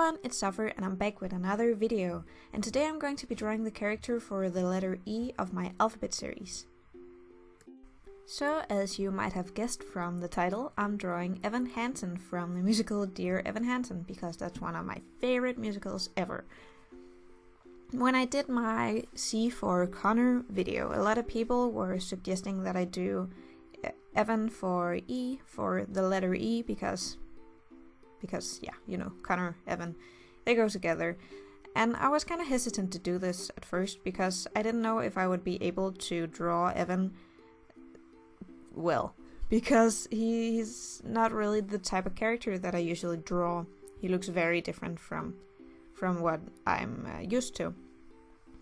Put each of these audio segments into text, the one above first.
everyone, it's Suffer and I'm back with another video, and today I'm going to be drawing the character for the letter E of my alphabet series. So, as you might have guessed from the title, I'm drawing Evan Hansen from the musical Dear Evan Hansen, because that's one of my favorite musicals ever. When I did my C for Connor video, a lot of people were suggesting that I do Evan for E, for the letter E, because yeah, you know, Connor, Evan, they go together. And I was kind of hesitant to do this at first because I didn't know if I would be able to draw Evan well, because he's not really the type of character that I usually draw. He looks very different from what I'm used to.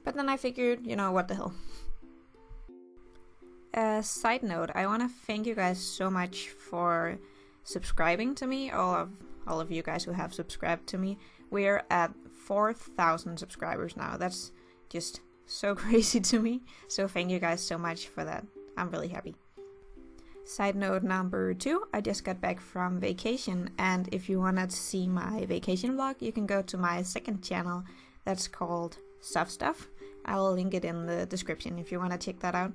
But then I figured, you know, what the hell. Side note, I want to thank you guys so much for subscribing to me, all of you guys who have subscribed to me. We're at 4,000 subscribers now. That's just so crazy to me. So thank you guys so much for that. I'm really happy. Side note number 2, I just got back from vacation, and if you wanted to see my vacation vlog, you can go to my second channel that's called Stuff. I'll link it in the description if you want to check that out.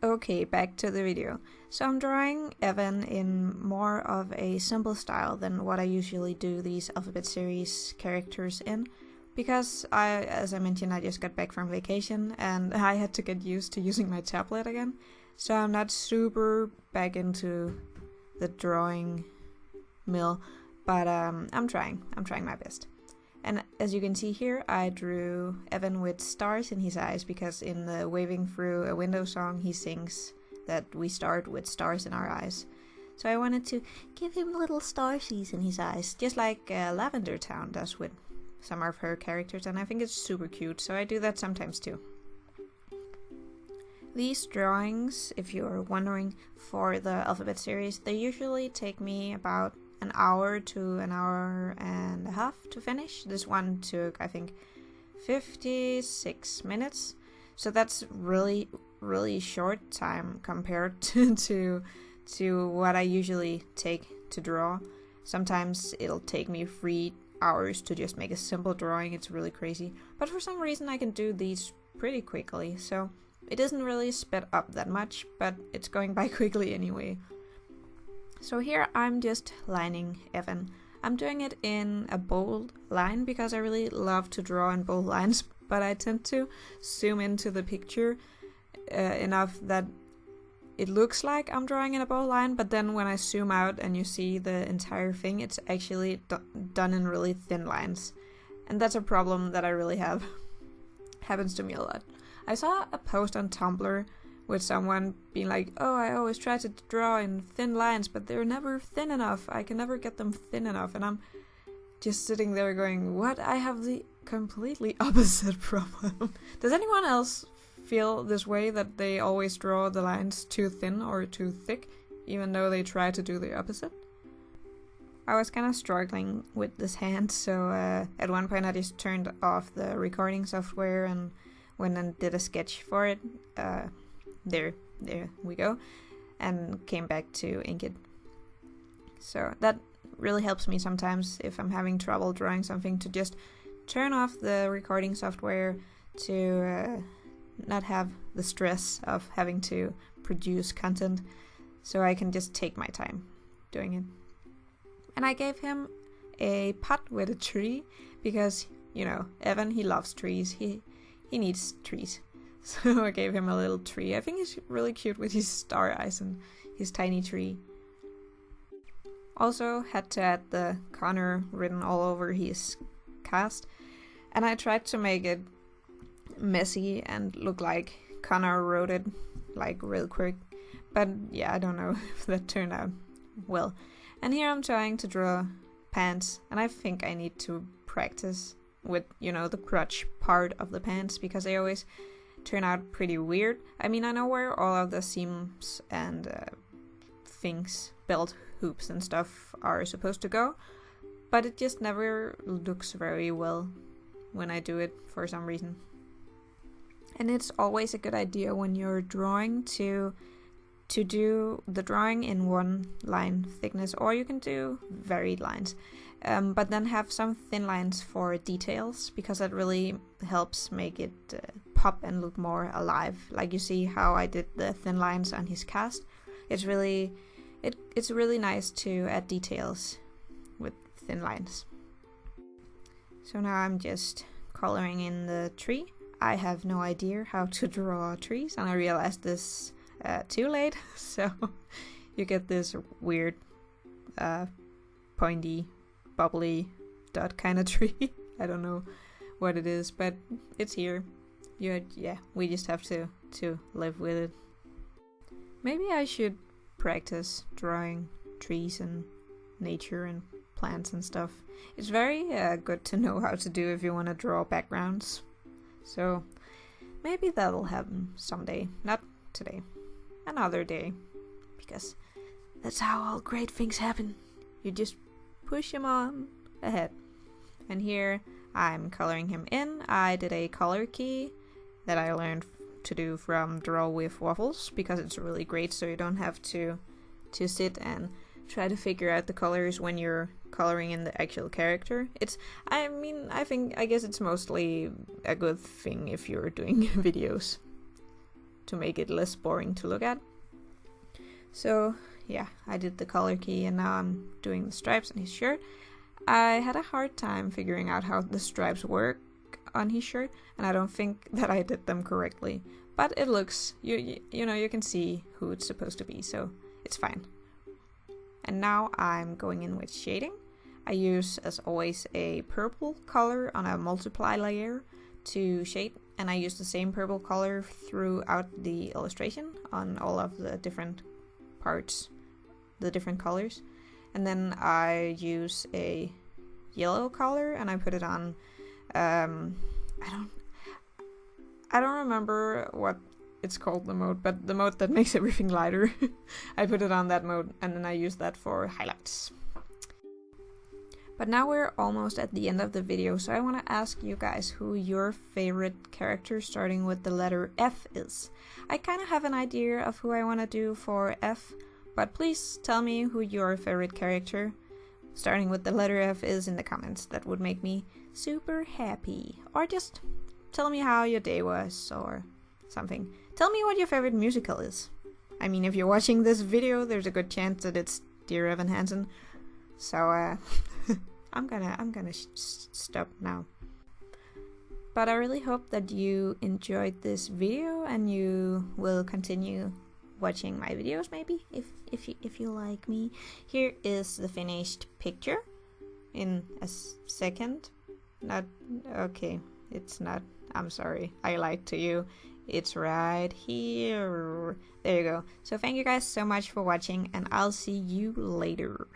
Okay, back to the video. So I'm drawing Evan in more of a simple style than what I usually do these alphabet series characters in, because as I mentioned, I just got back from vacation and I had to get used to using my tablet again. So I'm not super back into the drawing mill, but I'm trying my best. And as you can see here, I drew Evan with stars in his eyes, because in the Waving Through a Window song he sings that we start with stars in our eyes. So I wanted to give him little starsies in his eyes, just like Lavender Town does with some of her characters, and I think it's super cute, so I do that sometimes too. These drawings, if you're wondering, for the alphabet series, they usually take me about an hour to an hour and a half to finish. This one took, I think, 56 minutes. So that's really short time compared to what I usually take to draw. Sometimes it'll take me 3 hours to just make a simple drawing. It's really crazy. But for some reason I can do these pretty quickly. So it doesn't really sped up that much, but it's going by quickly anyway. So here I'm just lining Evan. I'm doing it in a bold line because I really love to draw in bold lines, but I tend to zoom into the picture enough that it looks like I'm drawing in a bold line, but then when I zoom out and you see the entire thing, it's actually done in really thin lines. And that's a problem that I really have. Happens to me a lot. I saw a post on Tumblr with someone being like, oh, I always try to draw in thin lines, but they're never thin enough. I can never get them thin enough. And I'm just sitting there going, what? I have the completely opposite problem. Does anyone else feel this way, that they always draw the lines too thin or too thick, even though they try to do the opposite? I was kind of struggling with this hand, so at one point I just turned off the recording software and went and did a sketch for it. There we go, and came back to ink it. So that really helps me sometimes if I'm having trouble drawing something, to just turn off the recording software, to not have the stress of having to produce content, so I can just take my time doing it. And I gave him a pot with a tree because, you know, Evan, he loves trees. He needs trees. So I gave him a little tree. I think he's really cute with his star eyes and his tiny tree. Also had to add the Connor written all over his cast. And I tried to make it messy and look like Connor wrote it like real quick. But yeah, I don't know if that turned out well. And here I'm trying to draw pants. And I think I need to practice with, you know, the crotch part of the pants, because they always turn out pretty weird. I mean, I know where all of the seams and things, belt hoops and stuff are supposed to go, but it just never looks very well when I do it for some reason. And it's always a good idea when you're drawing to to do the drawing in 1 line thickness, or you can do varied lines. But then have some thin lines for details, because that really helps make it pop and look more alive. Like you see how I did the thin lines on his cast. It's really nice to add details with thin lines. So now I'm just coloring in the tree. I have no idea how to draw trees, and I realized this too late. So you get this weird pointy bubbly dot kind of tree. I don't know what it is, but it's here. We just have to live with it. Maybe I should practice drawing trees and nature and plants and stuff. It's very good to know how to do if you want to draw backgrounds. So maybe that'll happen someday. Not today. Another day. Because that's how all great things happen. You just push him on ahead. And here I'm coloring him in. I did a color key that I learned to do from Draw with Waffles, because it's really great, so you don't have to sit and try to figure out the colors when you're coloring in the actual character. I guess it's mostly a good thing if you're doing videos, to make it less boring to look at. So yeah, I did the color key, and now I'm doing the stripes on his shirt. I had a hard time figuring out how the stripes work on his shirt, and I don't think that I did them correctly. But it looks, you know, you can see who it's supposed to be, so it's fine. And now I'm going in with shading. I use, as always, a purple color on a multiply layer to shade, and I use the same purple color throughout the illustration on all of the different parts, the different colors. And then I use a yellow color and I put it on, I don't remember what it's called, the mode, but the mode that makes everything lighter. I put it on that mode, and then I use that for highlights. But now we're almost at the end of the video, so I want to ask you guys who your favorite character starting with the letter F is. I kind of have an idea of who I want to do for F, but please tell me who your favorite character starting with the letter F is in the comments. That would make me super happy. Or just tell me how your day was, or something. Tell me what your favorite musical is. I mean, if you're watching this video, there's a good chance that it's Dear Evan Hansen. So, I'm gonna stop now. But I really hope that you enjoyed this video, and you will continue watching my videos, maybe, if you like me. Here is the finished picture in a second. Not okay. It's not. I'm sorry. I lied to you. It's right here. There you go. So thank you guys so much for watching, and I'll see you later.